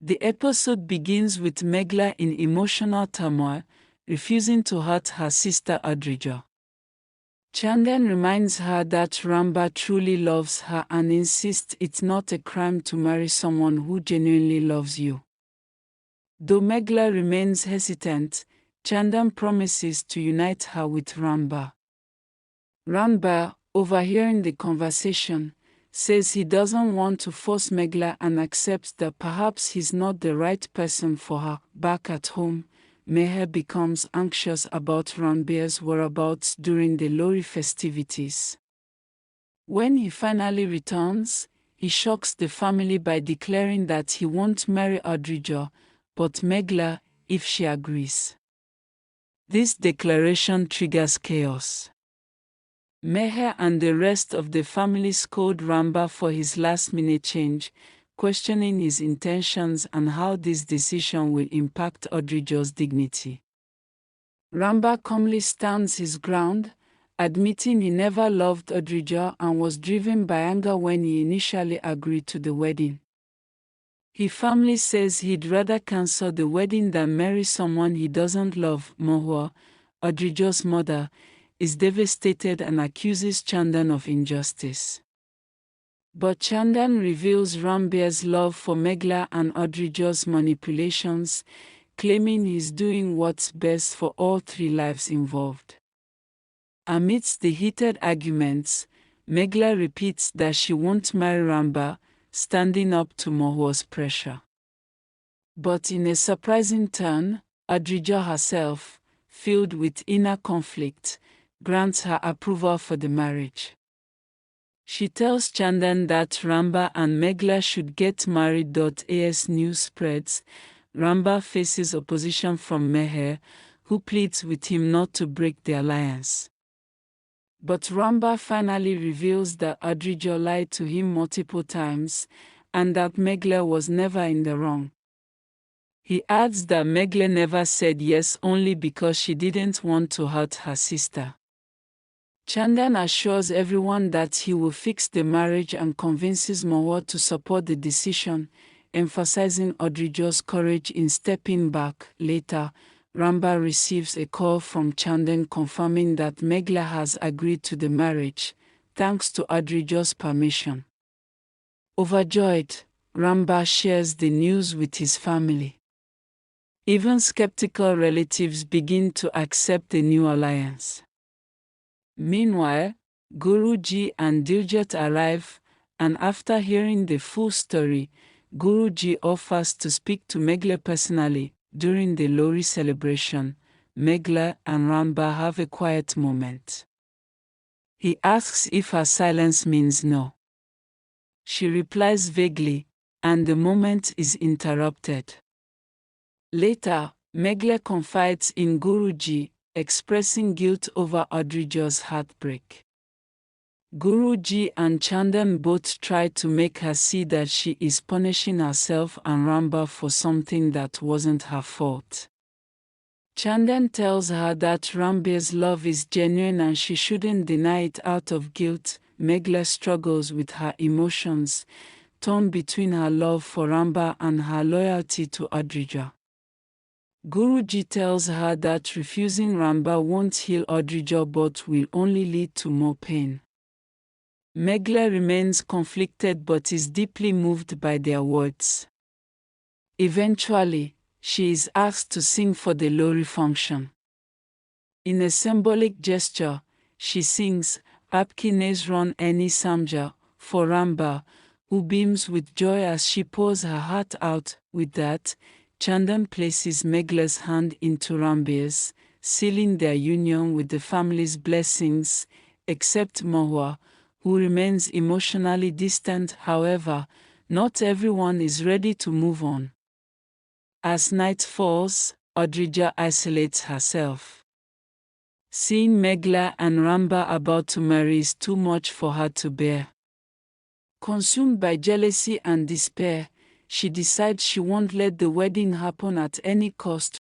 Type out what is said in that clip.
The episode begins with Meghla in emotional turmoil, refusing to hurt her sister Adhirja. Chandan reminds her that Ranbir truly loves her and insists it's not a crime to marry someone who genuinely loves you. Though Meghla remains hesitant, Chandan promises to unite her with Ranbir. Ranbir, overhearing the conversation, says he doesn't want to force Meghla and accepts that perhaps he's not the right person for her. Back at home, Meher becomes anxious about Ranbir's whereabouts during the Lohri festivities. When he finally returns, he shocks the family by declaring that he won't marry Adhirja, but Meghla, if she agrees. This declaration triggers chaos. Meher and the rest of the family scold Ranbir for his last-minute change, questioning his intentions and how this decision will impact Adhirja's dignity. Ranbir calmly stands his ground, admitting he never loved Adhirja and was driven by anger when he initially agreed to the wedding. His family says he'd rather cancel the wedding than marry someone he doesn't love. Mahua, Adhirja's mother, is devastated and accuses Chandan of injustice. But Chandan reveals Ranbir's love for Meghla and Adhirja's manipulations, claiming he's doing what's best for all three lives involved. Amidst the heated arguments, Meghla repeats that she won't marry Ranbir, standing up to Mahua's pressure. But in a surprising turn, Adhirja herself, filled with inner conflict, grants her approval for the marriage. She tells Chandan that Ranbir and Meghla should get married. As news spreads, Ranbir faces opposition from Meher, who pleads with him not to break the alliance. But Ranbir finally reveals that Adhirja lied to him multiple times, and that Meghla was never in the wrong. He adds that Meghla never said yes only because she didn't want to hurt her sister. Chandan assures everyone that he will fix the marriage and convinces Mahua to support the decision, emphasizing Adhirja's courage in stepping back. Later, Ranbir receives a call from Chandan confirming that Meghla has agreed to the marriage, thanks to Adhirja's permission. Overjoyed, Ranbir shares the news with his family. Even skeptical relatives begin to accept the new alliance. Meanwhile, Guruji and Diljit arrive, and after hearing the full story, Guruji offers to speak to Meghla personally. During the Lohri celebration, Meghla and Ranbir have a quiet moment. He asks if her silence means no. She replies vaguely, and the moment is interrupted. Later, Meghla confides in Guruji, expressing guilt over Adhirja's heartbreak. Guruji and Chandan both try to make her see that she is punishing herself and Ranbir for something that wasn't her fault. Chandan tells her that Ranbir's love is genuine and she shouldn't deny it out of guilt. Meghla struggles with her emotions, torn between her love for Ranbir and her loyalty to Adhirja. Guruji tells her that refusing Ranbir won't heal Adhirja but will only lead to more pain. Meghla remains conflicted but is deeply moved by their words. Eventually, she is asked to sing for the Lohri function. In a symbolic gesture, she sings Aapki Nezron Ani Samja for Ranbir, who beams with joy as she pours her heart out. With that, Chandan places Meghla's hand into Ranbir's, sealing their union with the family's blessings, except Mahua, who remains emotionally distant. However, not everyone is ready to move on. As night falls, Adhirja isolates herself. Seeing Meghla and Ranbir about to marry is too much for her to bear. Consumed by jealousy and despair, she decides she won't let the wedding happen at any cost.